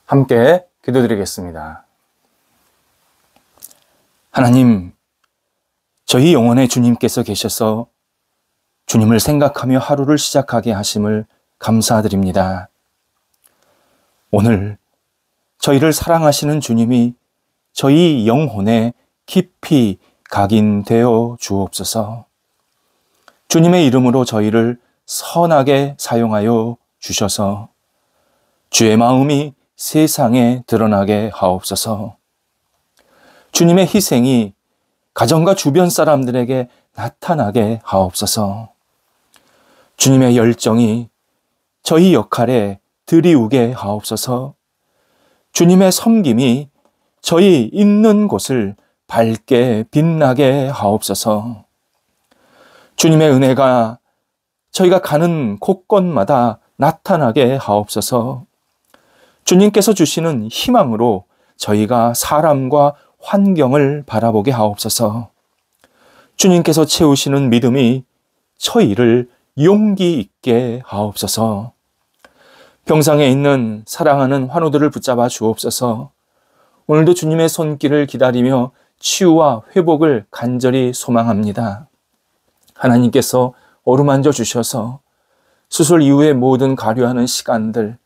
함께 기도드리겠습니다. 하나님, 저희 영혼의 주님께서 계셔서 주님을 생각하며 하루를 시작하게 하심을 감사드립니다. 오늘 저희를 사랑하시는 주님이 저희 영혼에 깊이 각인되어 주옵소서. 주님의 이름으로 저희를 선하게 사용하여 주셔서 주의 마음이 세상에 드러나게 하옵소서. 주님의 희생이 가정과 주변 사람들에게 나타나게 하옵소서. 주님의 열정이 저희 역할에 드리우게 하옵소서. 주님의 섬김이 저희 있는 곳을 밝게 빛나게 하옵소서. 주님의 은혜가 저희가 가는 곳곳마다 나타나게 하옵소서. 주님께서 주시는 희망으로 저희가 사람과 환경을 바라보게 하옵소서. 주님께서 채우시는 믿음이 저희를 용기 있게 하옵소서. 병상에 있는 사랑하는 환우들을 붙잡아 주옵소서. 오늘도 주님의 손길을 기다리며 치유와 회복을 간절히 소망합니다. 하나님께서 어루만져 주셔서 수술 이후의 모든 가려하는 시간들,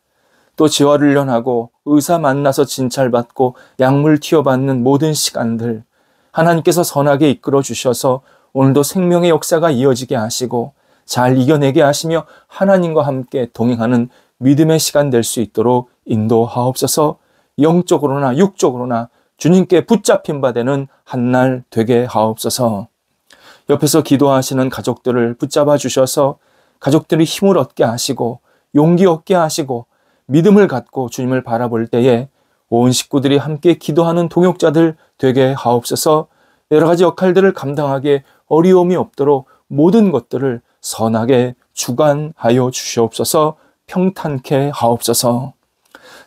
또 재활훈련하고 의사 만나서 진찰받고 약물 투여받는 모든 시간들, 하나님께서 선하게 이끌어 주셔서 오늘도 생명의 역사가 이어지게 하시고 잘 이겨내게 하시며 하나님과 함께 동행하는 믿음의 시간 될 수 있도록 인도하옵소서. 영적으로나 육적으로나 주님께 붙잡힌 바 되는 한날 되게 하옵소서. 옆에서 기도하시는 가족들을 붙잡아 주셔서 가족들이 힘을 얻게 하시고 용기 얻게 하시고 믿음을 갖고 주님을 바라볼 때에 온 식구들이 함께 기도하는 동역자들 되게 하옵소서. 여러 가지 역할들을 감당하기에 어려움이 없도록 모든 것들을 선하게 주관하여 주시옵소서. 평탄케 하옵소서.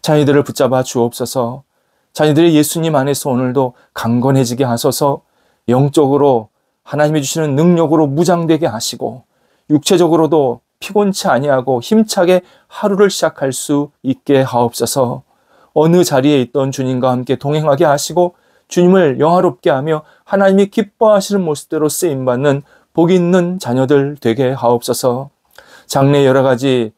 자녀들을 붙잡아 주옵소서. 자녀들이 예수님 안에서 오늘도 강건해지게 하소서. 영적으로 하나님이 주시는 능력으로 무장되게 하시고 육체적으로도 피곤치 아니하고 힘차게 하루를 시작할 수 있게 하옵소서. 어느 자리에 있던 주님과 함께 동행하게 하시고 주님을 영화롭게 하며 하나님이 기뻐하시는 모습대로 쓰임받는 복 있는 자녀들 되게 하옵소서. 장래 여러 가지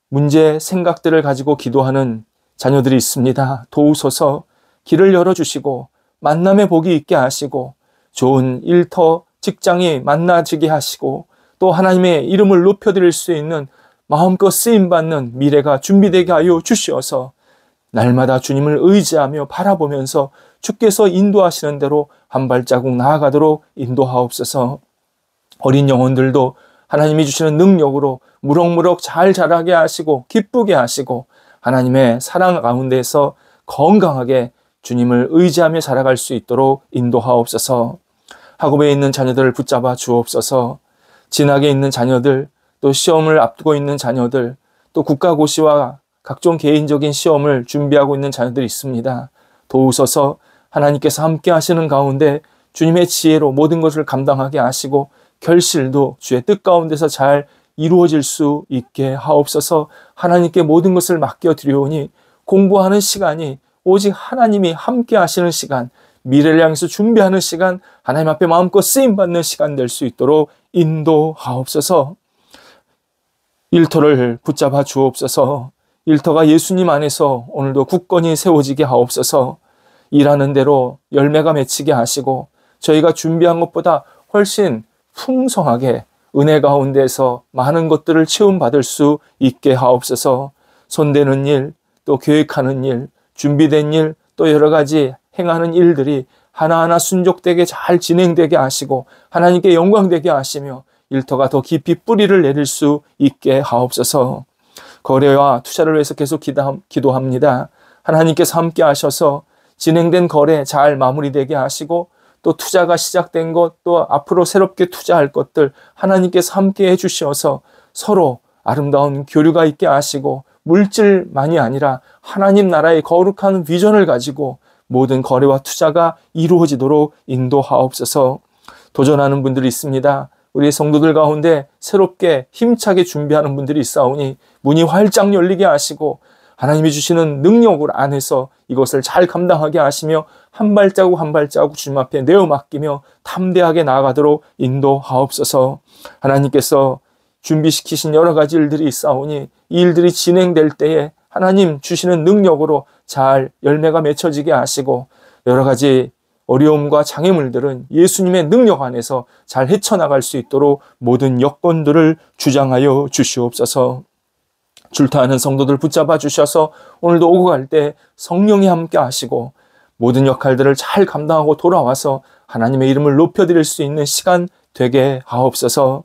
문제, 생각들을 가지고 기도하는 자녀들이 있습니다. 도우소서. 길을 열어주시고 만남의 복이 있게 하시고 좋은 일터, 직장이 만나지게 하시고 또 하나님의 이름을 높여드릴 수 있는 마음껏 쓰임받는 미래가 준비되게 하여 주시어서 날마다 주님을 의지하며 바라보면서 주께서 인도하시는 대로 한 발자국 나아가도록 인도하옵소서. 어린 영혼들도 하나님이 주시는 능력으로 무럭무럭 잘 자라게 하시고 기쁘게 하시고 하나님의 사랑 가운데서 건강하게 주님을 의지하며 살아갈 수 있도록 인도하옵소서. 학업에 있는 자녀들을 붙잡아 주옵소서. 진학에 있는 자녀들, 또 시험을 앞두고 있는 자녀들, 또 국가고시와 각종 개인적인 시험을 준비하고 있는 자녀들이 있습니다. 도우소서. 하나님께서 함께 하시는 가운데 주님의 지혜로 모든 것을 감당하게 하시고 결실도 주의 뜻 가운데서 잘 이루어질 수 있게 하옵소서. 하나님께 모든 것을 맡겨드리오니 공부하는 시간이 오직 하나님이 함께 하시는 시간, 미래를 향해서 준비하는 시간, 하나님 앞에 마음껏 쓰임받는 시간 될 수 있도록 인도하옵소서. 일터를 붙잡아 주옵소서. 일터가 예수님 안에서 오늘도 굳건히 세워지게 하옵소서. 일하는 대로 열매가 맺히게 하시고 저희가 준비한 것보다 훨씬 풍성하게 은혜 가운데서 많은 것들을 체험받을 수 있게 하옵소서. 손대는 일, 또 계획하는 일, 준비된 일, 또 여러 가지 행하는 일들이 하나하나 순종되게 잘 진행되게 하시고 하나님께 영광되게 하시며 일터가 더 깊이 뿌리를 내릴 수 있게 하옵소서. 거래와 투자를 위해서 계속 기도합니다. 하나님께서 함께 하셔서 진행된 거래 잘 마무리되게 하시고 또 투자가 시작된 것, 또 앞으로 새롭게 투자할 것들 하나님께서 함께 해주셔서 서로 아름다운 교류가 있게 하시고 물질만이 아니라 하나님 나라의 거룩한 비전을 가지고 모든 거래와 투자가 이루어지도록 인도하옵소서. 도전하는 분들이 있습니다. 우리 성도들 가운데 새롭게 힘차게 준비하는 분들이 있사오니 문이 활짝 열리게 하시고 하나님이 주시는 능력을 안에서 이것을 잘 감당하게 하시며 한 발자국 한 발자국 주님 앞에 내어 맡기며 담대하게 나아가도록 인도하옵소서. 하나님께서 준비시키신 여러 가지 일들이 있사오니 이 일들이 진행될 때에 하나님 주시는 능력으로 잘 열매가 맺혀지게 하시고 여러 가지 어려움과 장애물들은 예수님의 능력 안에서 잘 헤쳐나갈 수 있도록 모든 여건들을 주장하여 주시옵소서. 줄타하는 성도들 붙잡아 주셔서 오늘도 오고 갈 때 성령이 함께 하시고 모든 역할들을 잘 감당하고 돌아와서 하나님의 이름을 높여드릴 수 있는 시간 되게 하옵소서.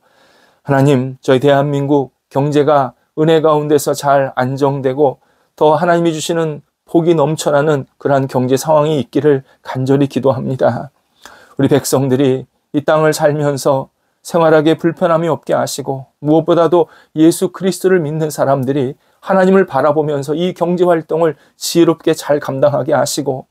하나님, 저희 대한민국 경제가 은혜 가운데서 잘 안정되고 더 하나님이 주시는 복이 넘쳐나는 그러한 경제 상황이 있기를 간절히 기도합니다. 우리 백성들이 이 땅을 살면서 생활하기에 불편함이 없게 하시고 무엇보다도 예수 그리스도를 믿는 사람들이 하나님을 바라보면서 이 경제활동을 지혜롭게 잘 감당하게 하시고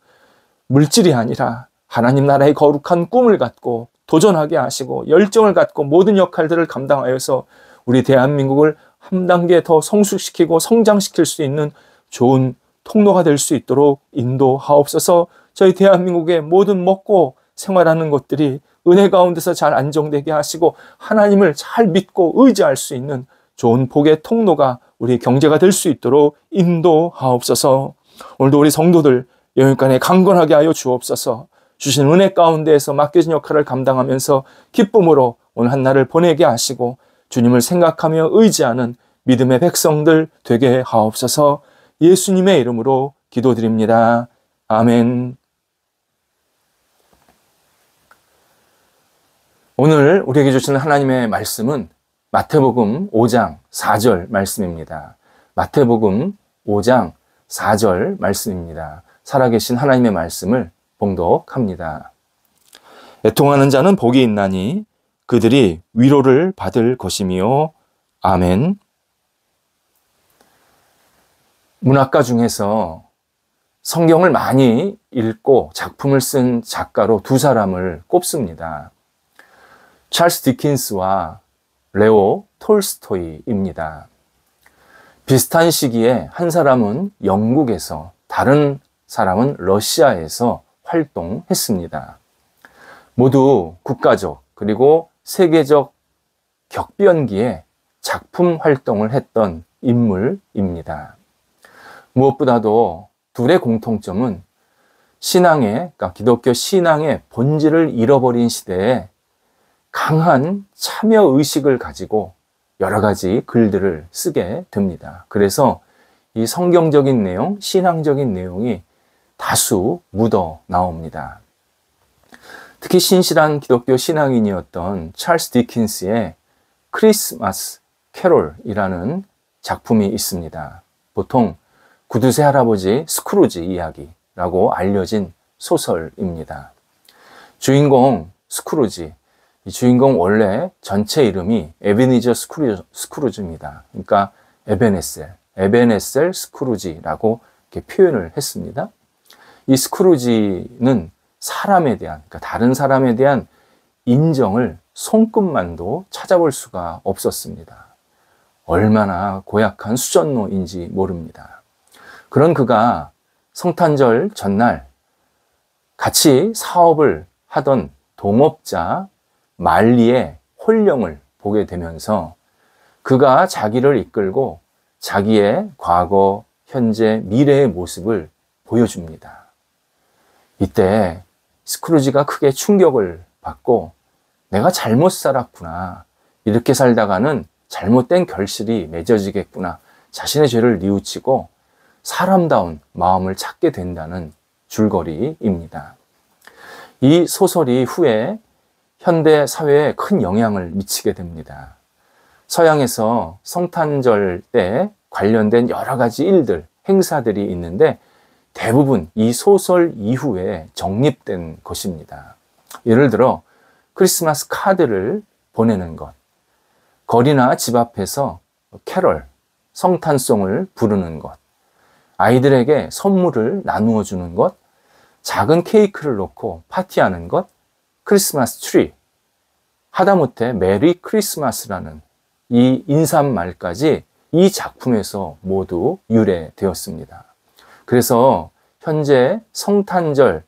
물질이 아니라 하나님 나라의 거룩한 꿈을 갖고 도전하게 하시고 열정을 갖고 모든 역할들을 감당하여서 우리 대한민국을 한 단계 더 성숙시키고 성장시킬 수 있는 좋은 통로가 될 수 있도록 인도하옵소서. 저희 대한민국의 모든 먹고 생활하는 것들이 은혜 가운데서 잘 안정되게 하시고 하나님을 잘 믿고 의지할 수 있는 좋은 복의 통로가 우리 경제가 될 수 있도록 인도하옵소서. 오늘도 우리 성도들 영육간에 강건하게 하여 주옵소서. 주신 은혜 가운데에서 맡겨진 역할을 감당하면서 기쁨으로 오늘 한 날을 보내게 하시고 주님을 생각하며 의지하는 믿음의 백성들 되게 하옵소서. 예수님의 이름으로 기도드립니다. 아멘. 오늘 우리에게 주시는 하나님의 말씀은 마태복음 5장 4절 말씀입니다. 마태복음 5장 4절 말씀입니다. 살아계신 하나님의 말씀을 봉독합니다. 애통하는 자는 복이 있나니 그들이 위로를 받을 것이며. 아멘. 문학가 중에서 성경을 많이 읽고 작품을 쓴 작가로 두 사람을 꼽습니다. 찰스 디킨스와 레오 톨스토이입니다. 비슷한 시기에 한 사람은 영국에서, 다른 사람은 러시아에서 활동했습니다. 모두 국가적 그리고 세계적 격변기에 작품 활동을 했던 인물입니다. 무엇보다도 둘의 공통점은 그러니까 기독교 신앙의 본질을 잃어버린 시대에 강한 참여의식을 가지고 여러 가지 글들을 쓰게 됩니다. 그래서 이 성경적인 내용, 신앙적인 내용이 다수 묻어 나옵니다. 특히 신실한 기독교 신앙인이었던 찰스 디킨스의 크리스마스 캐롤이라는 작품이 있습니다. 보통 구두쇠 할아버지 스크루지 이야기라고 알려진 소설입니다. 주인공 스크루지, 이 주인공 원래 전체 이름이 에베니저 스크루지입니다. 그러니까 에베네셀 스크루지라고 이렇게 표현을 했습니다. 이 스크루지는 사람에 대한, 그러니까 다른 사람에 대한 인정을 손끝만도 찾아볼 수가 없었습니다. 얼마나 고약한 수전노인지 모릅니다. 그런 그가 성탄절 전날 같이 사업을 하던 동업자 말리의 혼령을 보게 되면서 그가 자기를 이끌고 자기의 과거, 현재, 미래의 모습을 보여줍니다. 이때 스크루지가 크게 충격을 받고 내가 잘못 살았구나. 이렇게 살다가는 잘못된 결실이 맺어지겠구나. 자신의 죄를 뉘우치고 사람다운 마음을 찾게 된다는 줄거리입니다. 이 소설이 후에 현대 사회에 큰 영향을 미치게 됩니다. 서양에서 성탄절 때 관련된 여러 가지 일들, 행사들이 있는데 대부분 이 소설 이후에 정립된 것입니다. 예를 들어 크리스마스 카드를 보내는 것, 거리나 집 앞에서 캐럴, 성탄송을 부르는 것, 아이들에게 선물을 나누어 주는 것, 작은 케이크를 놓고 파티하는 것, 크리스마스 트리, 하다못해 메리 크리스마스라는 이 인사말까지 이 작품에서 모두 유래되었습니다. 그래서 현재 성탄절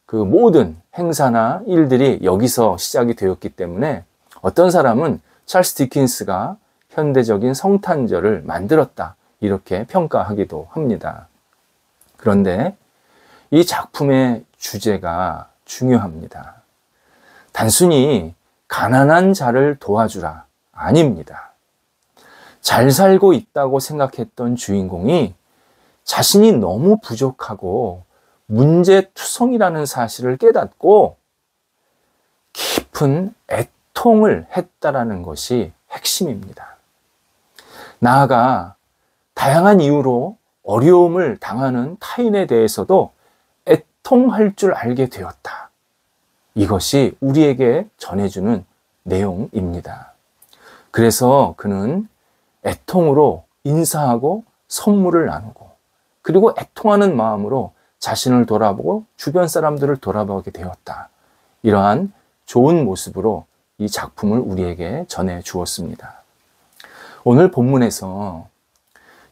그 모든 행사나 일들이 여기서 시작이 되었기 때문에 어떤 사람은 찰스 디킨스가 현대적인 성탄절을 만들었다 이렇게 평가하기도 합니다. 그런데 이 작품의 주제가 중요합니다. 단순히 가난한 자를 도와주라 아닙니다. 잘 살고 있다고 생각했던 주인공이 자신이 너무 부족하고 문제투성이라는 사실을 깨닫고 깊은 애통을 했다라는 것이 핵심입니다. 나아가 다양한 이유로 어려움을 당하는 타인에 대해서도 애통할 줄 알게 되었다. 이것이 우리에게 전해주는 내용입니다. 그래서 그는 애통으로 인사하고 선물을 나누고 그리고 애통하는 마음으로 자신을 돌아보고 주변 사람들을 돌아보게 되었다. 이러한 좋은 모습으로 이 작품을 우리에게 전해 주었습니다. 오늘 본문에서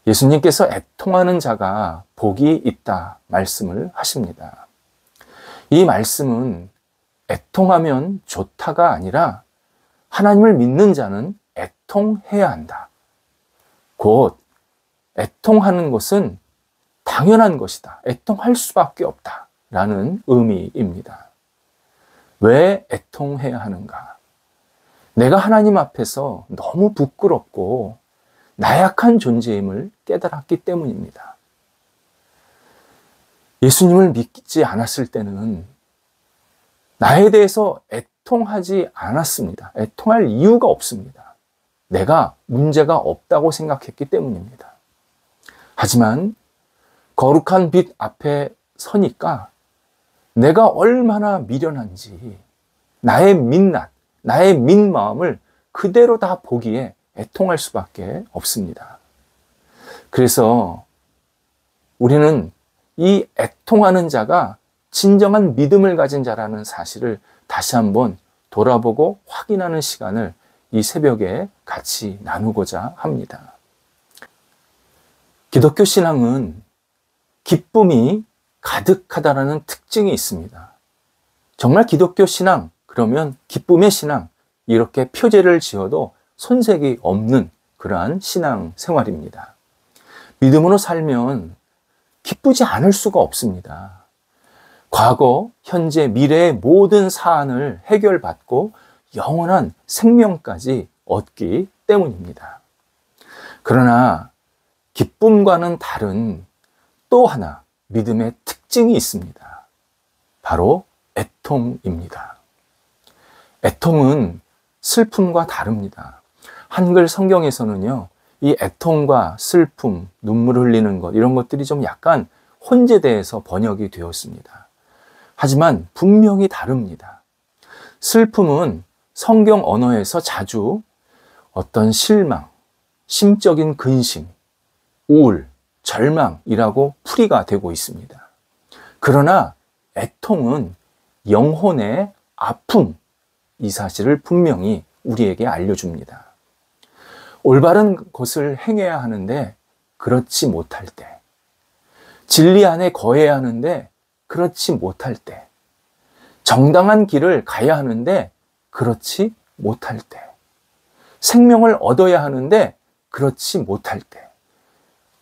예수님께서 애통하는 자가 복이 있다 말씀을 하십니다. 이 말씀은 애통하면 좋다가 아니라 하나님을 믿는 자는 애통해야 한다. 곧 애통하는 것은 당연한 것이다. 애통할 수밖에 없다. 라는 의미입니다. 왜 애통해야 하는가? 내가 하나님 앞에서 너무 부끄럽고 나약한 존재임을 깨달았기 때문입니다. 예수님을 믿지 않았을 때는 나에 대해서 애통하지 않았습니다. 애통할 이유가 없습니다. 내가 문제가 없다고 생각했기 때문입니다. 하지만 거룩한 빛 앞에 서니까 내가 얼마나 미련한지 나의 민낯, 나의 민마음을 그대로 다 보기에 애통할 수밖에 없습니다. 그래서 우리는 이 애통하는 자가 진정한 믿음을 가진 자라는 사실을 다시 한번 돌아보고 확인하는 시간을 이 새벽에 같이 나누고자 합니다. 기독교 신앙은 기쁨이 가득하다라는 특징이 있습니다. 정말 기독교 신앙, 그러면 기쁨의 신앙, 이렇게 표제를 지어도 손색이 없는 그러한 신앙 생활입니다. 믿음으로 살면 기쁘지 않을 수가 없습니다. 과거, 현재, 미래의 모든 사안을 해결받고 영원한 생명까지 얻기 때문입니다. 그러나 기쁨과는 다른 또 하나 믿음의 특징이 있습니다. 바로 애통입니다. 애통은 슬픔과 다릅니다. 한글 성경에서는요, 이 애통과 슬픔, 눈물 흘리는 것, 이런 것들이 좀 약간 혼재돼서 번역이 되었습니다. 하지만 분명히 다릅니다. 슬픔은 성경 언어에서 자주 어떤 실망, 심적인 근심, 우울, 절망이라고 풀이가 되고 있습니다. 그러나 애통은 영혼의 아픔, 이 사실을 분명히 우리에게 알려줍니다. 올바른 것을 행해야 하는데 그렇지 못할 때, 진리 안에 거해야 하는데 그렇지 못할 때, 정당한 길을 가야 하는데 그렇지 못할 때, 생명을 얻어야 하는데 그렇지 못할 때,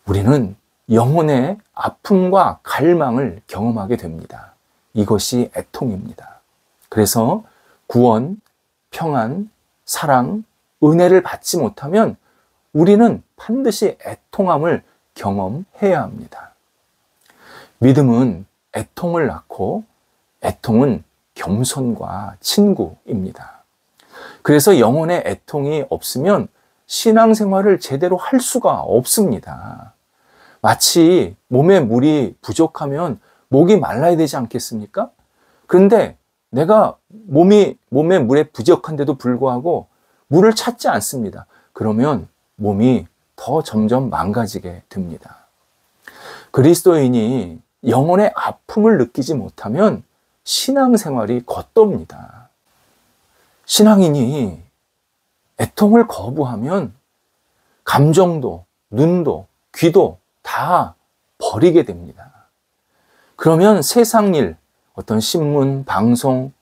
우리는 영혼의 아픔과 갈망을 경험하게 됩니다. 이것이 애통입니다. 그래서 구원, 평안, 사랑, 은혜를 받지 못하면 우리는 반드시 애통함을 경험해야 합니다. 믿음은 애통을 낳고 애통은 겸손과 친구입니다. 그래서 영혼의 애통이 없으면 신앙생활을 제대로 할 수가 없습니다. 마치 몸에 물이 부족하면 목이 말라야 되지 않겠습니까? 그런데 내가 몸에 물에 부족한데도 불구하고 물을 찾지 않습니다. 그러면 몸이 더 점점 망가지게 됩니다. 그리스도인이 영혼의 아픔을 느끼지 못하면 신앙생활이 겉돕니다. 신앙인이 애통을 거부하면 감정도, 눈도, 귀도 다 버리게 됩니다. 그러면 세상 일, 어떤 신문, 방송,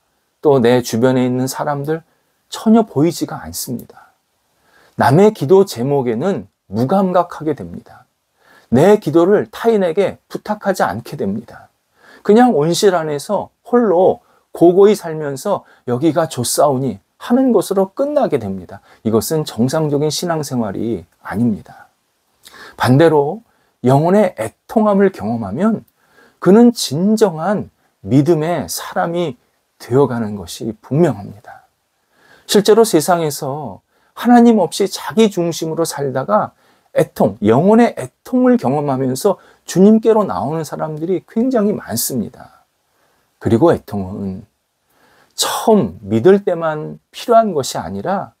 또 내 주변에 있는 사람들 전혀 보이지가 않습니다. 남의 기도 제목에는 무감각하게 됩니다. 내 기도를 타인에게 부탁하지 않게 됩니다. 그냥 온실 안에서 홀로 고고히 살면서 여기가 좋사오니 하는 것으로 끝나게 됩니다. 이것은 정상적인 신앙생활이 아닙니다. 반대로 영혼의 애통함을 경험하면 그는 진정한 믿음의 사람이 되어가는 것이 분명합니다. 실제로 세상에서 하나님 없이 자기 중심으로 살다가 영혼의 애통을 경험하면서 주님께로 나오는 사람들이 굉장히 많습니다. 그리고 애통은 처음 믿을 때만 필요한 것이 아니라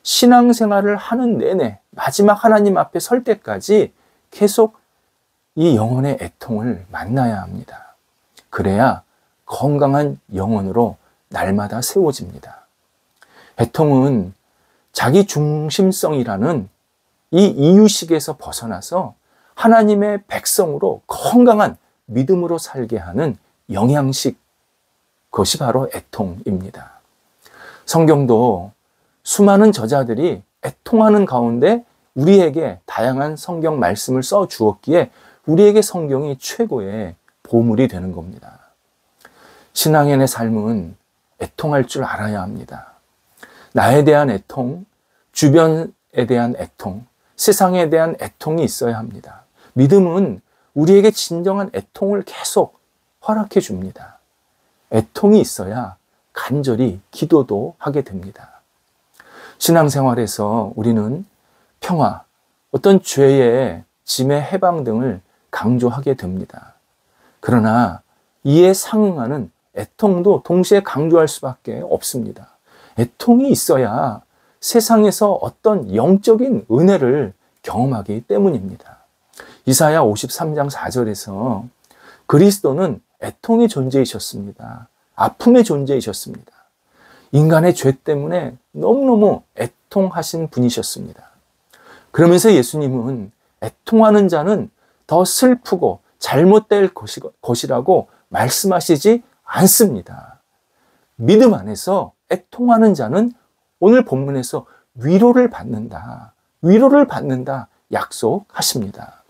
신앙생활을 하는 내내 마지막 하나님 앞에 설 때까지 계속 이 영혼의 애통을 만나야 합니다. 그래야 건강한 영혼으로 날마다 세워집니다. 애통은 자기 중심성이라는 이 이유식에서 벗어나서 하나님의 백성으로 건강한 믿음으로 살게 하는 영양식, 그것이 바로 애통입니다. 성경도 수많은 저자들이 애통하는 가운데 우리에게 다양한 성경 말씀을 써 주었기에 우리에게 성경이 최고의 보물이 되는 겁니다. 신앙인의 삶은 애통할 줄 알아야 합니다. 나에 대한 애통, 주변에 대한 애통, 세상에 대한 애통이 있어야 합니다. 믿음은 우리에게 진정한 애통을 계속 허락해 줍니다. 애통이 있어야 간절히 기도도 하게 됩니다. 신앙생활에서 우리는 평화, 어떤 죄의 짐의 해방 등을 강조하게 됩니다. 그러나 이에 상응하는 애통도 동시에 강조할 수밖에 없습니다. 애통이 있어야 세상에서 어떤 영적인 은혜를 경험하기 때문입니다. 이사야 53장 4절에서 그리스도는 애통의 존재이셨습니다. 아픔의 존재이셨습니다. 인간의 죄 때문에 너무너무 애통하신 분이셨습니다. 그러면서 예수님은 애통하는 자는 더 슬프고 잘못될 것이라고 말씀하시지 않습니다. 믿음 안에서 애통하는 자는 오늘 본문에서 위로를 받는다 약속하십니다.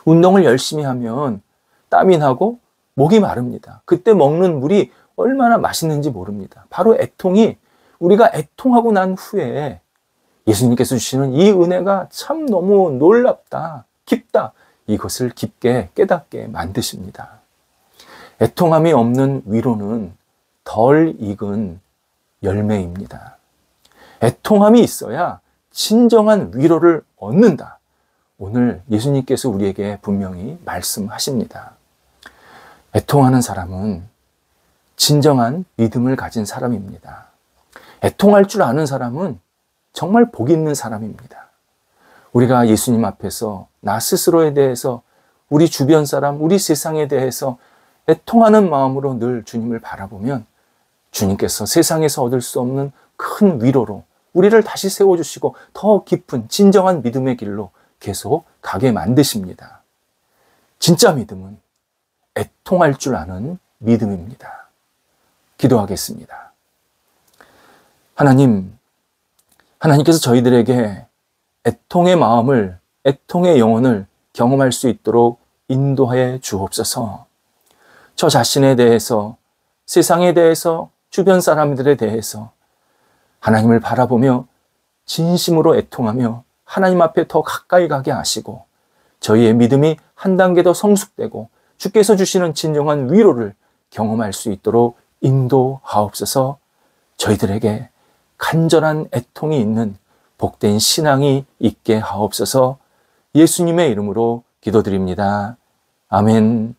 운동을 열심히 하면 땀이 나고 목이 마릅니다. 그때 먹는 물이 얼마나 맛있는지 모릅니다. 바로 애통이, 우리가 애통하고 난 후에 예수님께서 주시는 이 은혜가 참 너무 놀랍다, 깊다, 이것을 깊게 깨닫게 만드십니다. 애통함이 없는 위로는 덜 익은 열매입니다. 애통함이 있어야 진정한 위로를 얻는다. 오늘 예수님께서 우리에게 분명히 말씀하십니다. 애통하는 사람은 진정한 믿음을 가진 사람입니다. 애통할 줄 아는 사람은 정말 복 있는 사람입니다. 우리가 예수님 앞에서 나 스스로에 대해서, 우리 주변 사람, 우리 세상에 대해서 애통하는 마음으로 늘 주님을 바라보면 주님께서 세상에서 얻을 수 없는 큰 위로로 우리를 다시 세워주시고 더 깊은 진정한 믿음의 길로 계속 가게 만드십니다. 진짜 믿음은 애통할 줄 아는 믿음입니다. 기도하겠습니다. 하나님께서 저희들에게 애통의 마음을, 애통의 영혼을 경험할 수 있도록 인도해 주옵소서. 저 자신에 대해서, 세상에 대해서, 주변 사람들에 대해서 하나님을 바라보며 진심으로 애통하며 하나님 앞에 더 가까이 가게 하시고 저희의 믿음이 한 단계 더 성숙되고 주께서 주시는 진정한 위로를 경험할 수 있도록 인도하옵소서. 저희들에게 간절한 애통이 있는 복된 신앙이 있게 하옵소서. 예수님의 이름으로 기도드립니다. 아멘.